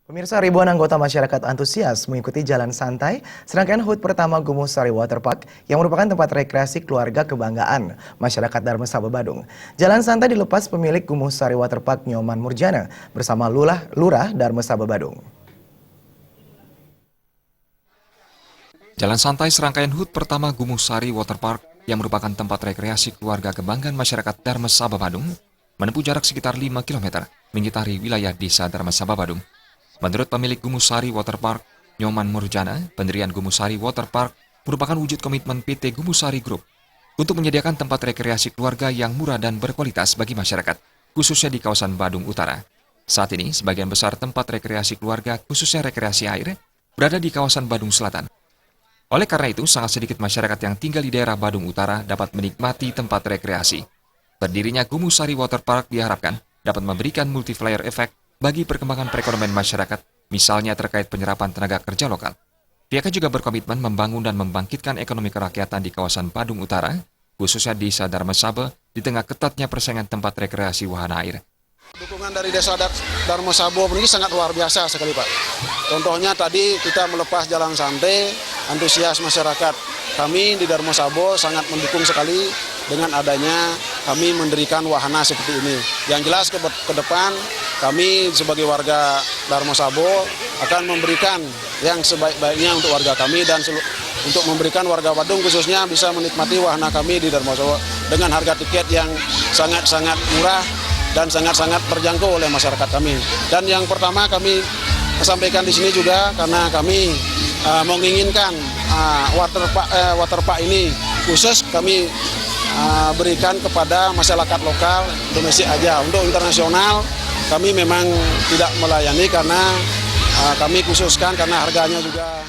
Pemirsa, ribuan anggota masyarakat antusias mengikuti jalan santai serangkaian HUT pertama Gumuh Sari Waterpark yang merupakan tempat rekreasi keluarga kebanggaan masyarakat Darmesaba Badung. Jalan santai dilepas pemilik Gumuh Sari Waterpark Nyoman Murjana bersama Lurah Darmesaba Badung. Jalan santai serangkaian HUT pertama Gumuh Sari Waterpark yang merupakan tempat rekreasi keluarga kebanggaan masyarakat Darmesaba Badung menempuh jarak sekitar 5 km mengitari wilayah desa Darmesaba Badung. Menurut pemilik Gumuh Sari Waterpark, Nyoman Murjana, pendirian Gumuh Sari Waterpark merupakan wujud komitmen PT Gumuh Sari Group untuk menyediakan tempat rekreasi keluarga yang murah dan berkualitas bagi masyarakat, khususnya di kawasan Badung Utara. Saat ini, sebagian besar tempat rekreasi keluarga, khususnya rekreasi air, berada di kawasan Badung Selatan. Oleh karena itu, sangat sedikit masyarakat yang tinggal di daerah Badung Utara dapat menikmati tempat rekreasi. Berdirinya Gumuh Sari Waterpark diharapkan dapat memberikan multiplier effect bagi perkembangan perekonomian masyarakat, misalnya terkait penyerapan tenaga kerja lokal. Pihaknya juga berkomitmen membangun dan membangkitkan ekonomi kerakyatan di kawasan Badung Utara, khususnya di desa Darmesaba, di tengah ketatnya persaingan tempat rekreasi wahana air. Dukungan dari desa Darmesaba ini sangat luar biasa sekali, Pak. Contohnya tadi kita melepas jalan santai, antusias masyarakat kami di Darmesaba sangat mendukung sekali dengan adanya kami mendirikan wahana seperti ini. Yang jelas ke depan kami sebagai warga Darmesaba akan memberikan yang sebaik-baiknya untuk warga kami dan untuk memberikan warga Badung khususnya bisa menikmati wahana kami di Darmesaba dengan harga tiket yang sangat-sangat murah dan sangat-sangat terjangkau oleh masyarakat kami. Dan yang pertama kami sampaikan di sini juga karena kami menginginkan waterpark ini khusus kami berikan kepada masyarakat lokal domestik aja. Untuk internasional kami memang tidak melayani karena kami khususkan karena harganya juga.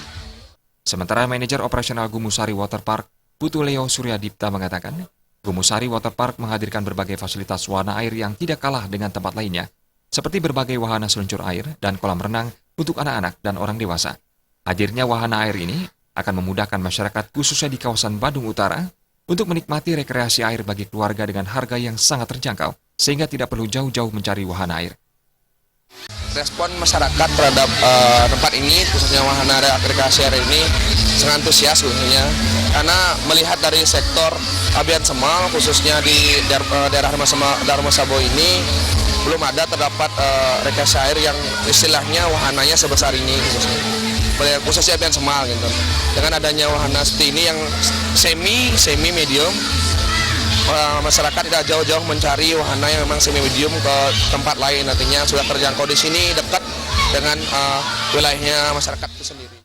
Sementara manajer operasional Gumuh Sari Waterpark, Putu Leo Suryadipta mengatakan, Gumuh Sari Waterpark menghadirkan berbagai fasilitas wahana air yang tidak kalah dengan tempat lainnya, seperti berbagai wahana seluncur air dan kolam renang untuk anak-anak dan orang dewasa. Hadirnya wahana air ini akan memudahkan masyarakat khususnya di kawasan Badung Utara untuk menikmati rekreasi air bagi keluarga dengan harga yang sangat terjangkau, sehingga tidak perlu jauh-jauh mencari wahana air. Respon masyarakat terhadap tempat ini, khususnya wahana rekreasi air ini, sangat antusias khususnya. Karena melihat dari sektor Abian Semal, khususnya di daerah Darmesaba ini, belum ada terdapat rekreasi air yang istilahnya wahananya sebesar ini, khususnya Abian Semal gitu. Dengan adanya wahana seperti ini yang semi medium, masyarakat tidak jauh-jauh mencari wahana yang memang semi medium ke tempat lain, artinya sudah terjangkau di sini dekat dengan wilayahnya masyarakat itu sendiri.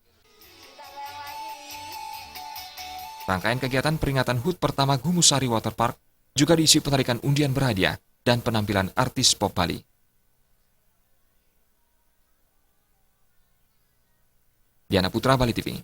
Rangkaian kegiatan peringatan HUT pertama Gumuh Sari Waterpark juga diisi penarikan undian berhadiah dan penampilan artis pop Bali. Diana Putra, Bali TV.